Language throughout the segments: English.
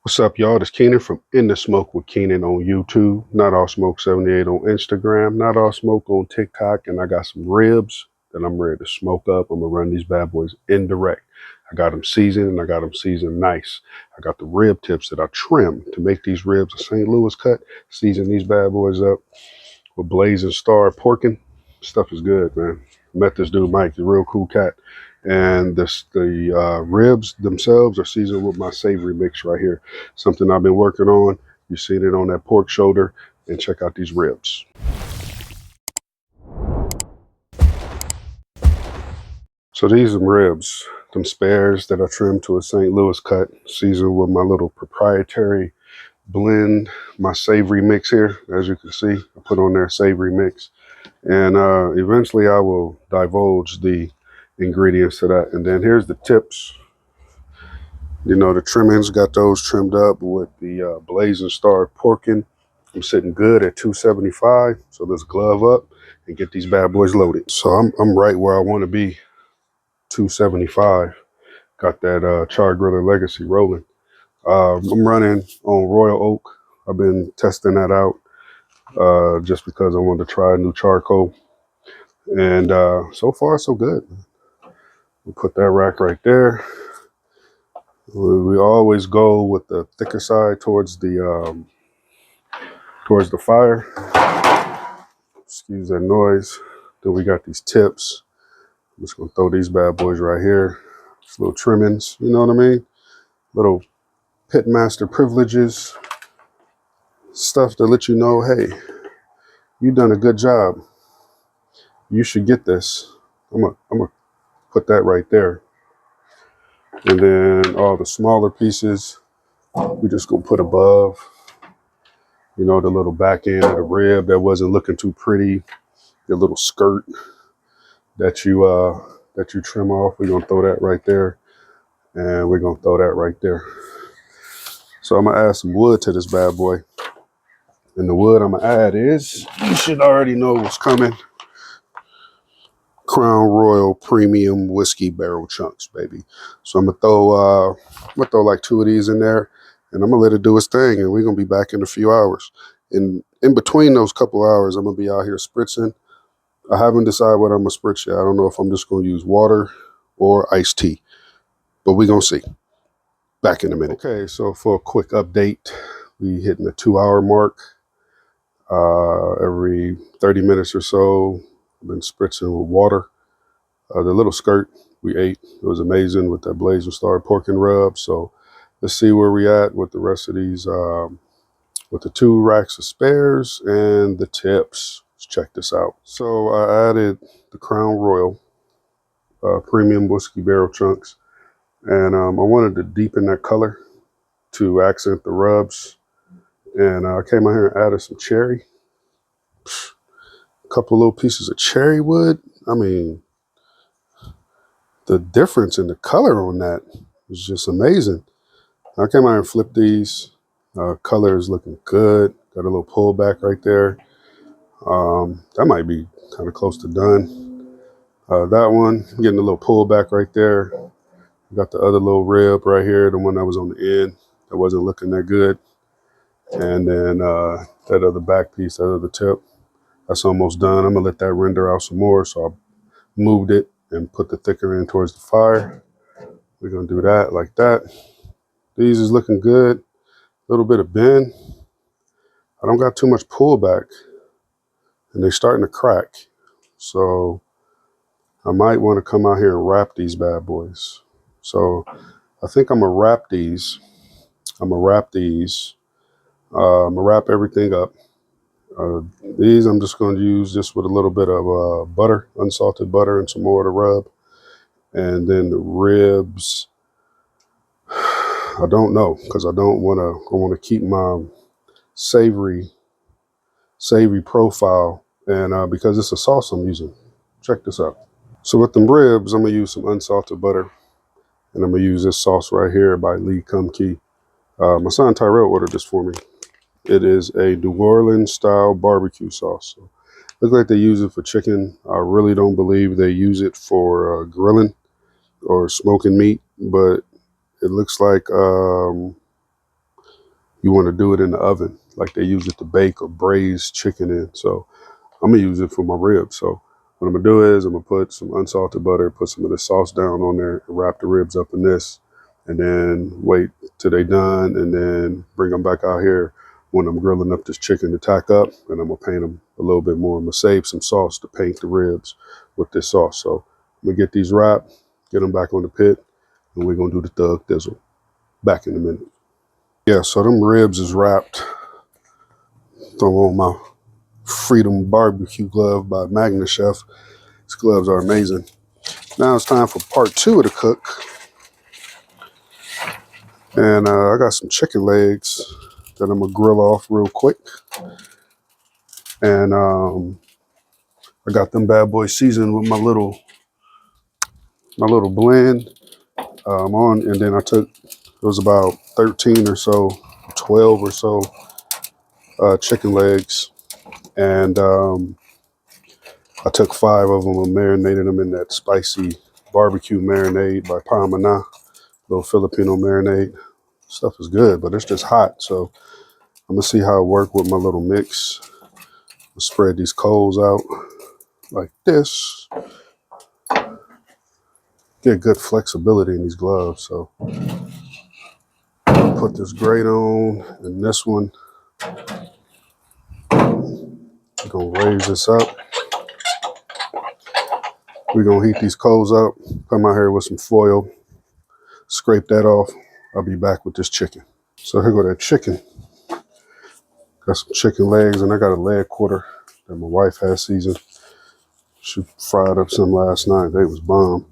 What's up, y'all? This Keenan from In the Smoke with Keenan on YouTube. Not All Smoke 78 on Instagram. Not All Smoke on TikTok. And I got some ribs that I'm ready to smoke up. I'm going to run these bad boys indirect. I got them seasoned and I got them seasoned nice. I got the rib tips that I trim to make these ribs a St. Louis cut. Season these bad boys up with blazing star porking. Stuff is good, man. Met this dude, Mike. He's a real cool cat. And the ribs themselves are seasoned with my savory mix right here. Something I've been working on. You've seen it on that pork shoulder. And check out these ribs. So these are ribs, them spares that I trimmed to a St. Louis cut, seasoned with my little proprietary blend, my savory mix here. As you can see, I put on there savory mix. And eventually I will divulge the ingredients to that. And then here's the tips. You know, the trimmings, got those trimmed up with the blazing star porking. I'm sitting good at 275. So let's glove up and get these bad boys loaded. So I'm right where I want to be, 275. Got that Char Griller Legacy rolling. I'm running on Royal Oak. I've been testing that out just because I wanted to try a new charcoal. And so far, so good. We'll put that rack right there. We always go with the thicker side towards the fire. Excuse that noise. Then we got these tips. I'm just gonna throw these bad boys right here. Just little trimmings, you know what I mean? Little pitmaster privileges. Stuff to let you know, hey, you done a good job. You should get this. I'm gonna put that right there. And then all the smaller pieces, we're just gonna put above. You know, the little back end of the rib that wasn't looking too pretty, the little skirt that you trim off. We're gonna throw that right there, and we're gonna throw that right there. So I'm gonna add some wood to this bad boy. And the wood I'm gonna add is, you should already know what's coming. Crown Royal Premium Whiskey Barrel Chunks, baby. So I'm gonna throw like 2 of these in there, and I'm gonna let it do its thing, and we're gonna be back in a few hours. And in between those couple hours, I'm gonna be out here spritzing. I haven't decided what I'm gonna spritz yet. I don't know if I'm just gonna use water or iced tea, but we're gonna see. Back in a minute. Okay, so for a quick update, we hitting the 2-hour mark. Every 30 minutes or so, I've been spritzing with water. The little skirt we ate, it was amazing with that blazing star pork and rub. So let's see where we at with the rest of these, with the 2 racks of spares and the tips. Let's check this out. So I added the Crown Royal Premium Whiskey Barrel Chunks, and I wanted to deepen that color to accent the rubs. And I came out here and added some cherry. A couple little pieces of cherry wood. I mean, the difference in the color on that is just amazing. I came out here and flipped these. Color is looking good. Got a little pullback right there. That might be kind of close to done. That one, getting a little pullback right there. Got the other little rib right here, the one that was on the end that wasn't looking that good. And then that other back piece, that other tip, that's almost done. I'm gonna let that render out some more. So I moved it and put the thicker end towards the fire. We're gonna do that like that. These is looking good. A little bit of bend. I don't got too much pullback, and they're starting to crack. So I might want to come out here and wrap these bad boys. So I think I'm gonna wrap these. I'm gonna wrap everything up. These I'm just going to use just with a little bit of butter, unsalted butter, and some more of the rub. And then the ribs, I don't know, because I want to keep my savory profile, and because it's a sauce I'm using. Check this out. So with them ribs, I'm gonna use some unsalted butter, and I'm gonna use this sauce right here by Lee Kumkey. My son Tyrell ordered this for me. It is a New Orleans Style Barbecue Sauce. So, looks like they use it for chicken. I really don't believe they use it for grilling or smoking meat, but it looks like you want to do it in the oven, like they use it to bake or braise chicken in. So I'm gonna use it for my ribs. So what I'm gonna do is I'm gonna put some unsalted butter, put some of the sauce down on there, and wrap the ribs up in this, and then wait till they done, and then bring them back out here when I'm grilling up this chicken to tack up, and I'm gonna paint them a little bit more. I'm gonna save some sauce to paint the ribs with this sauce. So I'm gonna get these wrapped, get them back on the pit, and we're gonna do the thug thizzle. Back in a minute. Yeah, so them ribs is wrapped. Throw on my Freedom Barbecue glove by Magna Chef. These gloves are amazing. Now it's time for part 2 of the cook. And I got some chicken legs that I'm gonna grill off real quick. And I got them bad boys seasoned with my little blend on, and then I took, it was about 13 or so, 12 or so chicken legs, and I took 5 of them and marinated them in that spicy barbecue marinade by Pamana, little Filipino marinade. Stuff is good, but it's just hot, so I'm gonna see how it works with my little mix. I'll spread these coals out like this. Get good flexibility in these gloves, so put this grate on, and this one, we're gonna raise this up. We're gonna heat these coals up, come out here with some foil, scrape that off. I'll be back with this chicken. So here go that chicken. Got some chicken legs, and I got a leg quarter that my wife has seasoned. She fried up some last night. They was bomb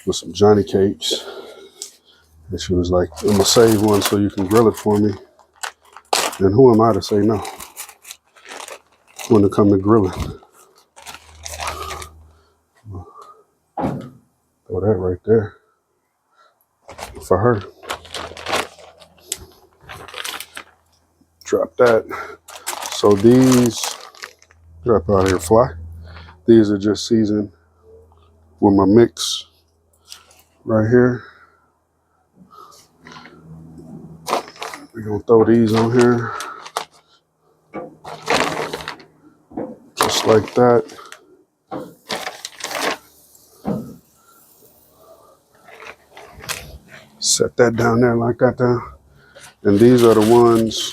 with some Johnny cakes. And she was like, I'm gonna save one so you can grill it for me. And who am I to say no when it comes to grilling? Throw that right there for her. Drop that. So these, drop out here, fly. These are just seasoned with my mix right here. We're gonna throw these on here. Just like that. Set that down there like that down. And these are the ones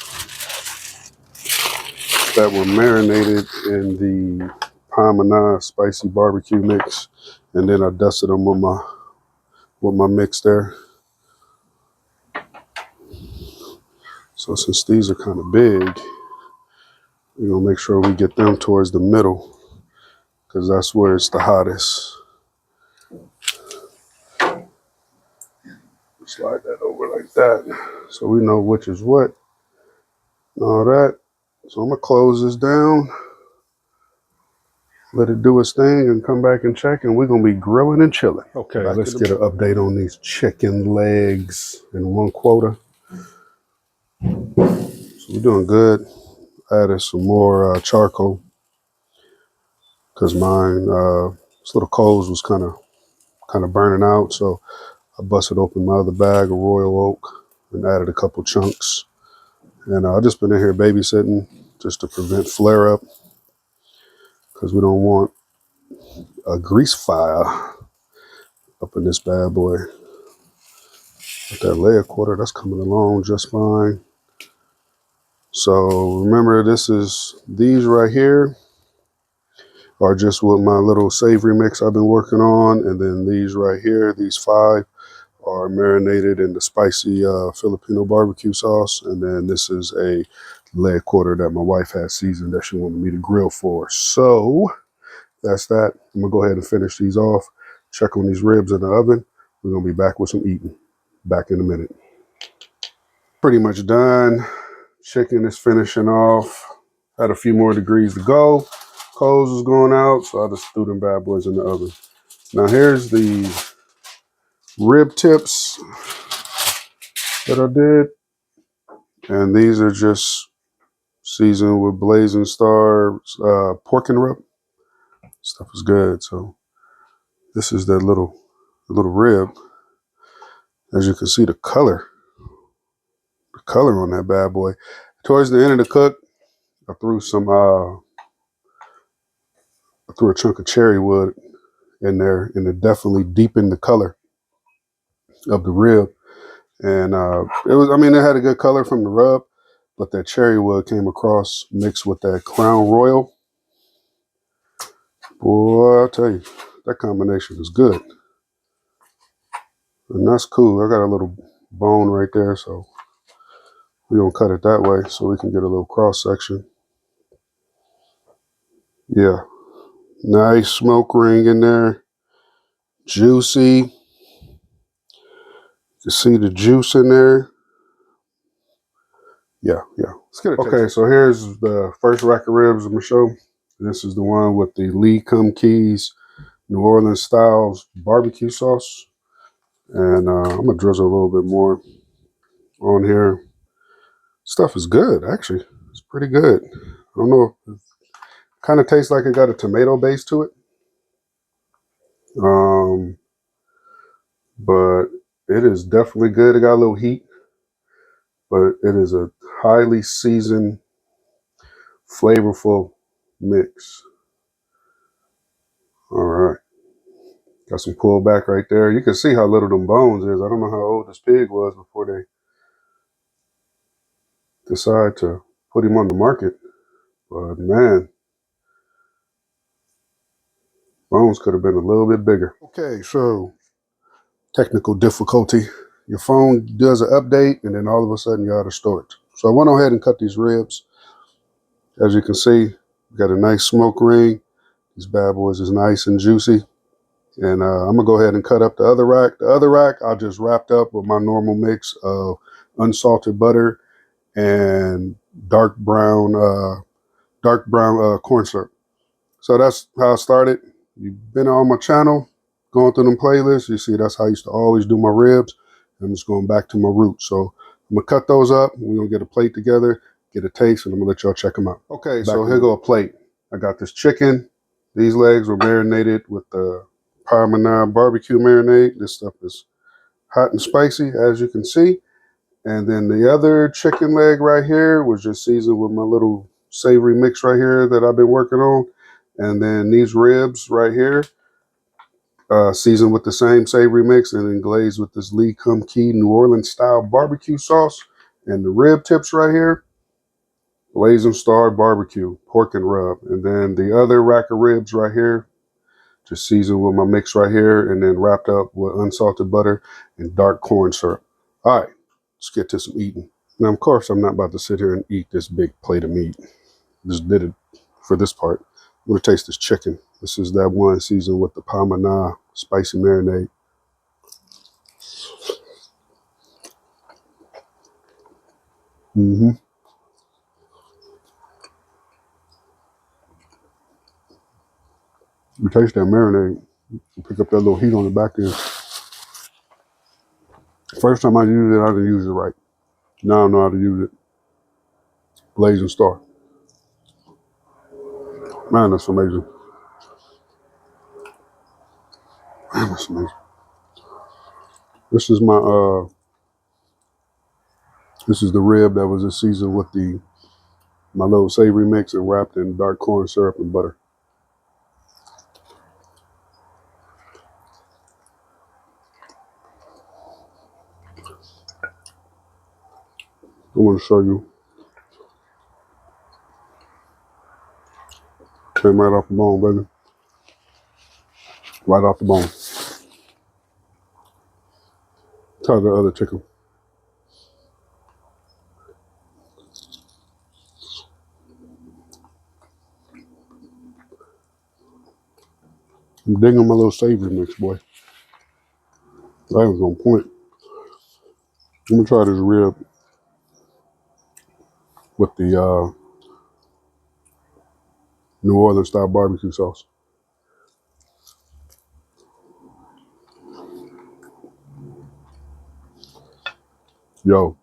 that were marinated in the Pamana spicy barbecue mix. And then I dusted them with my mix there. So since these are kind of big, we're gonna make sure we get them towards the middle, because that's where it's the hottest. Slide that over like that, so we know which is what and all that. So I'm gonna close this down, let it do its thing, and come back and check, and we're gonna be grilling and chilling. Okay, let's get an update on these chicken legs in 1/4. So we're doing good. Added some more charcoal, because mine, this little coals was kind of burning out, so I busted open my other bag of Royal Oak and added a couple chunks. And I've just been in here babysitting just to prevent flare up, because we don't want a grease fire up in this bad boy. With that leg quarter, that's coming along just fine. So remember, these right here are just with my little savory mix I've been working on. And then these right here, these 5, are marinated in the spicy Filipino barbecue sauce. And then this is a leg quarter that my wife has seasoned that she wanted me to grill for. So that's that. I'm gonna go ahead and finish these off, check on these ribs in the oven. We're gonna be back with some eating. Back in a minute. Pretty much done. Chicken is finishing off. Had a few more degrees to go. Coals is going out, so I just threw them bad boys in the oven. Now here's the rib tips that I did. And these are just seasoned with Blazing Star pork and rub. Stuff is good. So this is that little rib. As you can see, the color color on that bad boy. Towards the end of the cook, I threw some I threw a chunk of cherry wood in there, and it definitely deepened the color of the rib. And it was, I mean, it had a good color from the rub, but that cherry wood came across mixed with that Crown Royal. Boy, I'll tell you, that combination is good. And that's cool. I got a little bone right there, so we're going to cut it that way so we can get a little cross section. Yeah, nice smoke ring in there. Juicy. You see the juice in there. Yeah. Let's get it. Okay, so here's the first rack of ribs I'm going to show. This is the one with the Lee Kum Keys New Orleans Style Barbecue Sauce. And I'm going to drizzle a little bit more on here. Stuff is good, actually. It's pretty good. I don't know. It kind of tastes like it got a tomato base to it. But it is definitely good. It got a little heat. But it is a highly seasoned, flavorful mix. All right. Got some pullback right there. You can see how little them bones is. I don't know how old this pig was before they decide to put him on the market. But man, bones could have been a little bit bigger. Okay, so technical difficulty. Your phone does an update and then all of a sudden you're out of storage. So I went ahead and cut these ribs. As you can see, got a nice smoke ring. These bad boys is nice and juicy. And I'm going to go ahead and cut up the other rack. The other rack, I just wrapped up with my normal mix of unsalted butter and dark brown corn syrup. So that's how I started. You've been on my channel, going through them playlists. You see, that's how I used to always do my ribs. I'm just going back to my roots. So I'm going to cut those up. We're going to get a plate together, get a taste, and I'm going to let y'all check them out. Okay, so here go a plate. I got this chicken. These legs were marinated with the Pamana barbecue marinade. This stuff is hot and spicy, as you can see. And then the other chicken leg right here was just seasoned with my little savory mix right here that I've been working on. And then these ribs right here, seasoned with the same savory mix and then glazed with this Lee Kum Key New Orleans Style Barbecue Sauce. And the rib tips right here, Blazing Star Barbecue, pork and rub. And then the other rack of ribs right here, just seasoned with my mix right here and then wrapped up with unsalted butter and dark corn syrup. All right, let's get to some eating. Now, of course, I'm not about to sit here and eat this big plate of meat. Just did it for this part. I'm going to taste this chicken. This is that one seasoned with the Pamana spicy marinade. You taste that marinade. You pick up that little heat on the back end. First time I used it, I didn't use it right. Now I know how to use it. Blazing Star. Man, that's amazing. Man, that's amazing. This is this is the rib that was just seasoned with my little savory mix and wrapped in dark corn syrup and butter. I want to show you. Came right off the bone, baby. Right off the bone. Try the other chicken. I'm digging my little savory mix, boy. That was on point. Let me try this rib with the New Orleans Style Barbecue Sauce. Yo,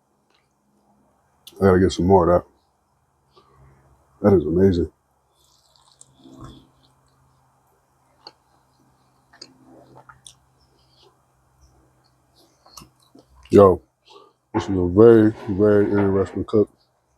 I gotta get some more of that. That is amazing. Yo, This is a very, very interesting cook.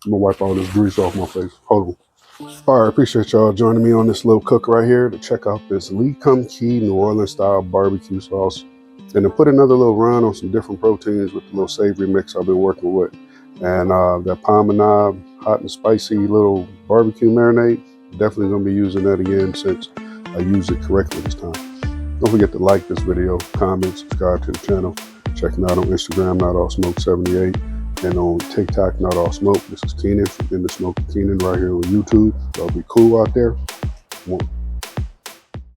I'm gonna wipe all this grease off my face. Hold on. All right, appreciate y'all joining me on this little cook right here to check out this Lee Kum Kee New Orleans style barbecue sauce. And to put another little run on some different proteins with the little savory mix I've been working with. And that Pamana hot and spicy little barbecue marinade. Definitely gonna be using that again since I used it correctly this time. Don't forget to like this video, comment, subscribe to the channel. Check me out on Instagram, NotAllSmoke78, and on TikTok, Not All Smoke. This is Keenan from In the Smoke with Keenan right here on YouTube. Y'all be cool out there.